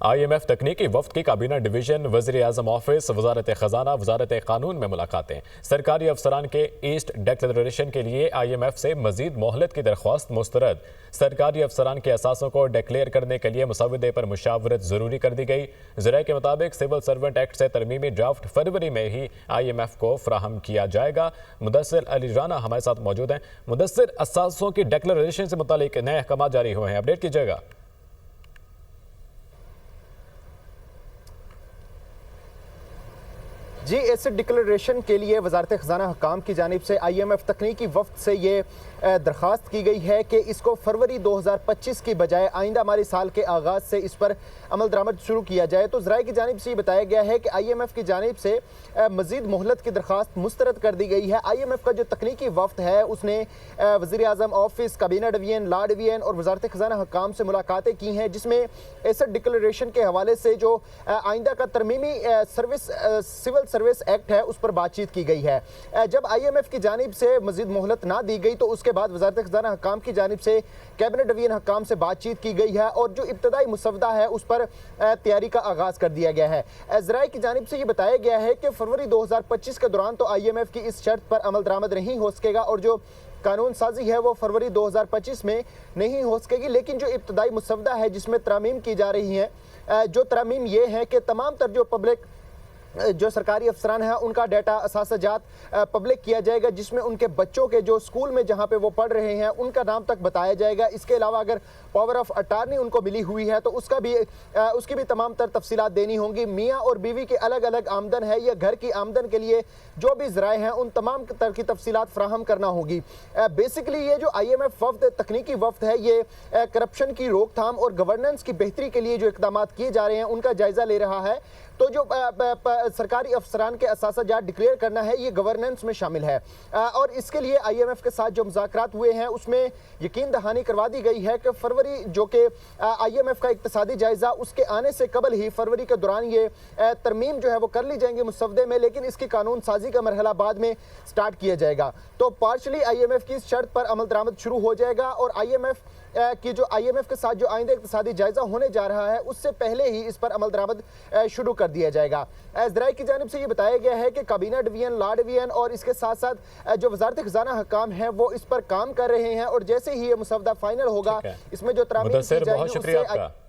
IMF तकनीकी वफ्द की काबीना डिवीजन, वज़ीर आज़म ऑफिस, वजारत खजाना, वजारत कानून में मुलाकातें। सरकारी अफसरान के ईस्ट डिक्लेरेशन के लिए IMF से मजीद मोहलत की दरख्वास्त मुस्तरद। सरकारी अफसरान के असासों को डिक्लेयर करने के लिए मुसवदे पर मुशावरत जरूरी कर दी गई। ज़राए के मुताबिक सिविल सर्वेंट एक्ट से तरमीमी ड्राफ्ट फरवरी में ही IMF को फ्राहम किया जाएगा। मुदस्सिर अली राना हमारे साथ मौजूद हैं। मुदस्सिर, असासों की डिक्लेरेशन से मुतालिक नए अहकाम जारी हुए हैं, अपडेट कीजिएगा। जी, एसेट डिक्लेरेशन के लिए वजारत खजाना हकाम की जानिब से IMF तकनीकी वफ्द से ये दरख्वास्त की गई है कि इसको फरवरी 2025 की बजाय आइंदा माली साल के आगाज़ से इस पर अमल दरामद शुरू किया जाए। तो ज़राए की जानिब से ये बताया गया है कि IMF की जानिब से मज़ीद मोहलत की दरख्वास्त मुस्तरद कर दी गई है। IMF का जो तकनीकी वफ्द है उसने वज़ीर आज़म ऑफिस, काबीना डिवीजन, लॉ डिवीजन और वजारत खजाना हकाम से मुलाकातें की हैं, जिसमें एसेट डिक्लेरेशन के हवाले से जो आइंदा का तरमीमी सिविल सर्विस एक्ट है उस पर बातचीत की गई है। जब IMF की जानिब से मज़ीद मोहलत ना दी गई तो उसके बाद वज़ारत खजाना हकाम की जानिब से कैबिनेट डिवीजन हकाम से बातचीत की गई है और जो इब्तदाई मुसवदा है उस पर तैयारी का आगाज़ कर दिया गया है। ज़राए की जानिब से ये बताया गया है कि फरवरी 2025 के दौरान तो IMF की इस शर्त पर अमल दरामद नहीं हो सकेगा और जो कानून साजी है वो फरवरी 2025 में नहीं हो सकेगी, लेकिन जो इब्तदाई मुसवदा है जिसमें तरमीम की जा रही है, जो तरमीम ये है कि तमाम तर जो पब्लिक जो सरकारी अफसरान हैं उनका डाटा असासजात पब्लिक किया जाएगा, जिसमें उनके बच्चों के जो स्कूल में जहां पे वो पढ़ रहे हैं उनका नाम तक बताया जाएगा। इसके अलावा अगर पावर ऑफ अटार्नी उनको मिली हुई है तो उसकी भी तमाम तर तफसीलात देनी होंगी। मियाँ और बीवी की अलग अलग आमदन है या घर की आमदन के लिए जो भी ज़राए हैं उन तमाम तर की तफसीलात फ्राहम करना होगी। बेसिकली ये जो IMF वफ्द तकनीकी वफ्द है ये करप्शन की रोकथाम और गवर्नेंस की बेहतरी के लिए जो इक़दाम किए जा रहे हैं उनका जायज़ा ले रहा है। तो जो सरकारी अफसरान के असासजात डिक्लेयर करना है ये गवर्नेंस में शामिल है और इसके लिए IMF के साथ जो मुज़ाकरात हुए हैं उसमें यकीन दहानी करवा दी गई है कि फरवरी जो कि IMF का इक़्तिसादी जायज़ा उसके आने से कबल ही फरवरी के दौरान ये तरमीम जो है वो कर ली जाएंगी मुसवदे में, लेकिन इसकी कानून साजी का मरहला बाद में स्टार्ट किया जाएगा। तो पार्शली IMF की इस शर्त पर अमल दरामद शुरू हो जाएगा और IMF के साथ जो आइंदा इक़्तिसादी जायज़ा होने जा रहा है उससे पहले ही इस पर अमल दरामद शुरू कर दिया जाएगा। ज़राए की जानिब से ये बताया गया है कि काबीना डिवीजन, लॉ डिवीजन और इसके साथ साथ जो वजारत खजाना हकाम है वो इस पर काम कर रहे हैं और जैसे ही ये मुसवदा फाइनल होगा इसमें जो तरामीम की जाएगी उससे